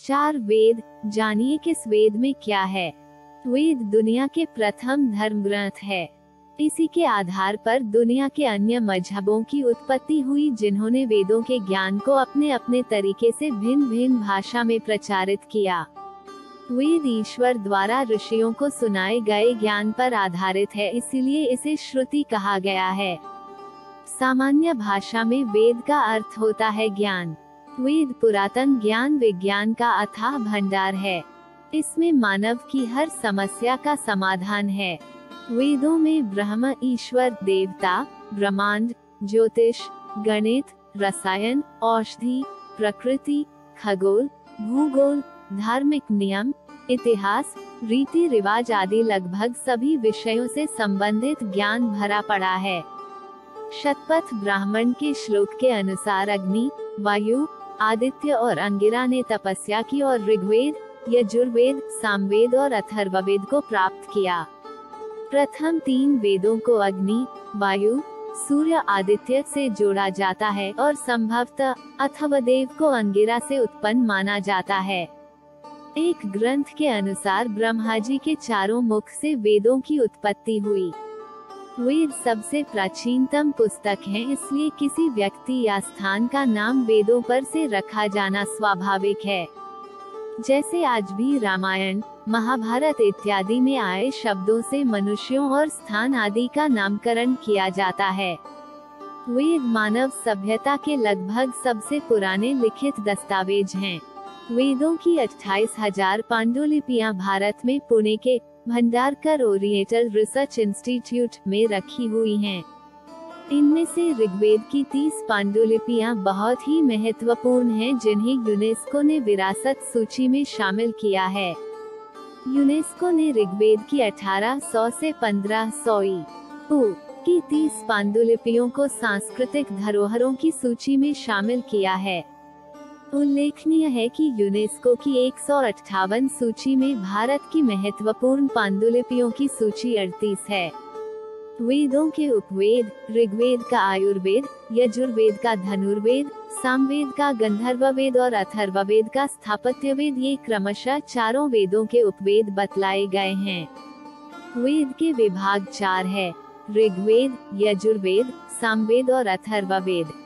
4 वेद, जानिए किस वेद में क्या है। वेद दुनिया के प्रथम धर्म ग्रंथ है। इसी के आधार पर दुनिया के अन्य मजहबों की उत्पत्ति हुई, जिन्होंने वेदों के ज्ञान को अपने अपने तरीके से भिन्न भिन्न भाषा में प्रचारित किया। वेद ईश्वर द्वारा ऋषियों को सुनाए गए ज्ञान पर आधारित है, इसीलिए इसे श्रुति कहा गया है। सामान्य भाषा में वेद का अर्थ होता है ज्ञान। वेद पुरातन ज्ञान विज्ञान का अथाह भंडार है। इसमें मानव की हर समस्या का समाधान है। वेदों में ब्रह्म, ईश्वर, देवता, ब्रह्मांड, ज्योतिष, गणित, रसायन, औषधि, प्रकृति, खगोल, भूगोल, धार्मिक नियम, इतिहास, रीति रिवाज आदि लगभग सभी विषयों से संबंधित ज्ञान भरा पड़ा है। शतपथ ब्राह्मण के श्लोक के अनुसार अग्नि, वायु, आदित्य और अंगिरा ने तपस्या की और ऋग्वेद, यजुर्वेद, सामवेद और अथर्ववेद को प्राप्त किया। प्रथम 3 वेदों को अग्नि, वायु, सूर्य, आदित्य से जोड़ा जाता है और संभवतः अथर्ववेद को अंगिरा से उत्पन्न माना जाता है। एक ग्रंथ के अनुसार ब्रह्मा जी के 4 मुख से वेदों की उत्पत्ति हुई। वेद सबसे प्राचीनतम पुस्तक है, इसलिए किसी व्यक्ति या स्थान का नाम वेदों पर से रखा जाना स्वाभाविक है। जैसे आज भी रामायण, महाभारत इत्यादि में आए शब्दों से मनुष्यों और स्थान आदि का नामकरण किया जाता है। वेद मानव सभ्यता के लगभग सबसे पुराने लिखित दस्तावेज हैं। वेदों की 28,000 पांडुलिपियां भारत में पुणे के भंडारकर ओरिएंटल रिसर्च इंस्टीट्यूट में रखी हुई हैं। इनमें से ऋग्वेद की 30 पांडुलिपियां बहुत ही महत्वपूर्ण हैं, जिन्हें यूनेस्को ने विरासत सूची में शामिल किया है। यूनेस्को ने ऋग्वेद की 1800 से 1500 की 30 पांडुलिपियों को सांस्कृतिक धरोहरों की सूची में शामिल किया है। उल्लेखनीय है कि यूनेस्को की 158 सूची में भारत की महत्वपूर्ण पांडुलिपियों की सूची 38 है। वेदों के उपवेद, ऋग्वेद का आयुर्वेद, यजुर्वेद का धनुर्वेद, सामवेद का गंधर्ववेद और अथर्ववेद का स्थापत्यवेद, ये क्रमशः 4 वेदों के उपवेद बतलाए गए हैं। वेद के विभाग 4 है: ऋग्वेद, यजुर्वेद, सामवेद और अथर्ववेद।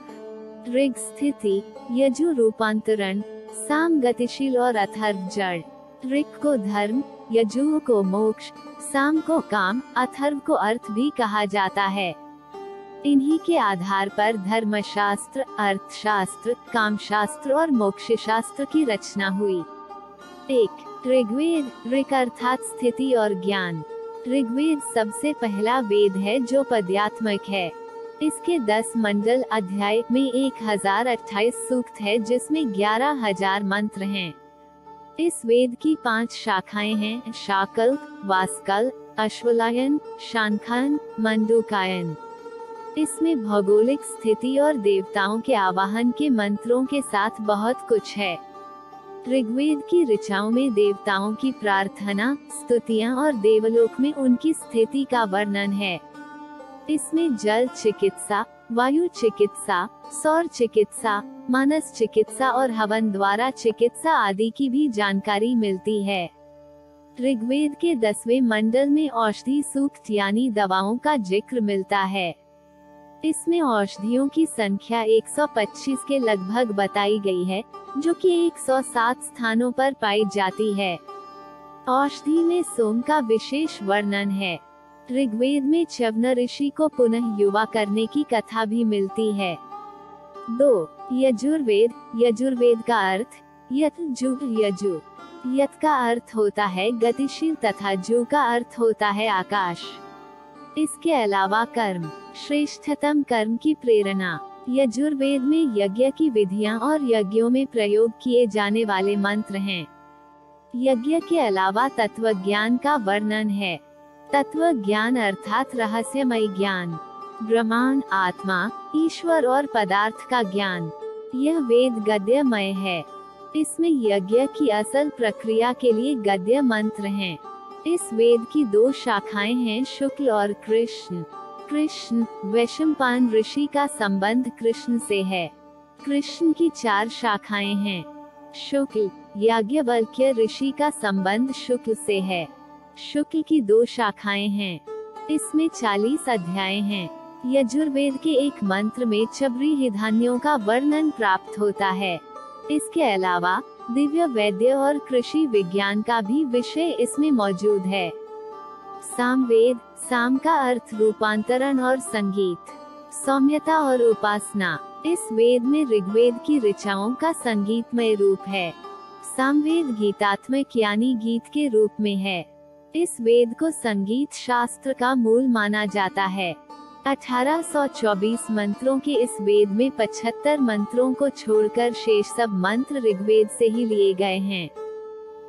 ऋग स्थिति, यजु रूपांतरण, साम गतिशील और अथर्व जड़। ऋग को धर्म, यजु को मोक्ष, साम को काम, अथर्व को अर्थ भी कहा जाता है। इन्हीं के आधार पर धर्मशास्त्र, अर्थशास्त्र, कामशास्त्र और मोक्षशास्त्र की रचना हुई। 1. ऋग्वेद। ऋग अर्थात स्थिति और ज्ञान। ऋग्वेद सबसे पहला वेद है जो पद्यात्मक है। इसके 10 मंडल अध्याय में 1028 सूक्त है, जिसमें 11,000 मंत्र हैं। इस वेद की 5 शाखाएं हैं: शाकल, वास्कल, अश्वलायन, शांखान, मंडूकायन। इसमें भौगोलिक स्थिति और देवताओं के आवाहन के मंत्रों के साथ बहुत कुछ है। ऋग्वेद की ऋचाओं में देवताओं की प्रार्थना, स्तुतियां और देवलोक में उनकी स्थिति का वर्णन है। इसमें जल चिकित्सा, वायु चिकित्सा, सौर चिकित्सा, मानस चिकित्सा और हवन द्वारा चिकित्सा आदि की भी जानकारी मिलती है। ऋग्वेद के 10वें मंडल में औषधि सूक्त यानी दवाओं का जिक्र मिलता है। इसमें औषधियों की संख्या 125 के लगभग बताई गई है, जो कि 107 स्थानों पर पाई जाती है। औषधि में सोम का विशेष वर्णन है। ऋग्वेद में च्यवन ऋषि को पुनः युवा करने की कथा भी मिलती है। 2. यजुर्वेद। यजुर्वेद का अर्थ यत जुग यजु। यत का अर्थ होता है गतिशील तथा जु का अर्थ होता है आकाश। इसके अलावा कर्म, श्रेष्ठतम कर्म की प्रेरणा। यजुर्वेद में यज्ञ की विधियां और यज्ञों में प्रयोग किए जाने वाले मंत्र हैं। यज्ञ के अलावा तत्व ज्ञान का वर्णन है। तत्व ज्ञान अर्थात रहस्यमय ज्ञान, ब्रह्मांड, आत्मा, ईश्वर और पदार्थ का ज्ञान। यह वेद गद्यमय है। इसमें यज्ञ की असल प्रक्रिया के लिए गद्य मंत्र हैं। इस वेद की 2 शाखाएं हैं, शुक्ल और कृष्ण। कृष्ण, वैशंपायन ऋषि का संबंध कृष्ण से है। कृष्ण की 4 शाखाएं हैं: शुक्ल, याज्ञवल्क्य ऋषि का संबंध शुक्ल से है। शुक्ल की 2 शाखाएं हैं। इसमें 40 अध्याय हैं। यजुर्वेद के एक मंत्र में चबरी धान्यों का वर्णन प्राप्त होता है। इसके अलावा दिव्य वैद्य और कृषि विज्ञान का भी विषय इसमें मौजूद है। सामवेद, साम का अर्थ रूपांतरण और संगीत, सौम्यता और उपासना। इस वेद में ऋग्वेद की ऋचाओं का संगीतमय रूप है। सामवेद गीतात्मक यानी गीत के रूप में है। इस वेद को संगीत शास्त्र का मूल माना जाता है। 1824 मंत्रों के इस वेद में 75 मंत्रों को छोड़कर शेष सब मंत्र ऋग्वेद से ही लिए गए हैं।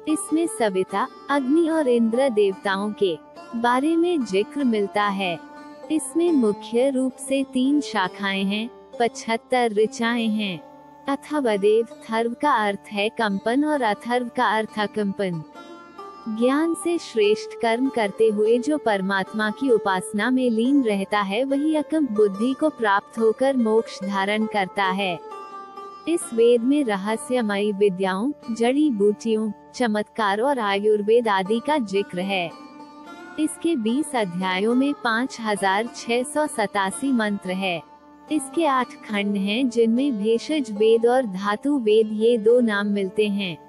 इसमें सविता, अग्नि और इंद्र देवताओं के बारे में जिक्र मिलता है। इसमें मुख्य रूप से 3 शाखाएं हैं, 75 ऋचाएं हैं। अथर्ववेद, थर्व का अर्थ है कंपन और अथर्व का अर्थ अकंपन। ज्ञान से श्रेष्ठ कर्म करते हुए जो परमात्मा की उपासना में लीन रहता है वही अकंप बुद्धि को प्राप्त होकर मोक्ष धारण करता है। इस वेद में रहस्यमयी विद्याओं, जड़ी बूटियों, चमत्कार और आयुर्वेद आदि का जिक्र है। इसके 20 अध्यायों में 5687 मंत्र है। इसके 8 खंड हैं जिनमें भेषज वेद और धातु वेद ये 2 नाम मिलते हैं।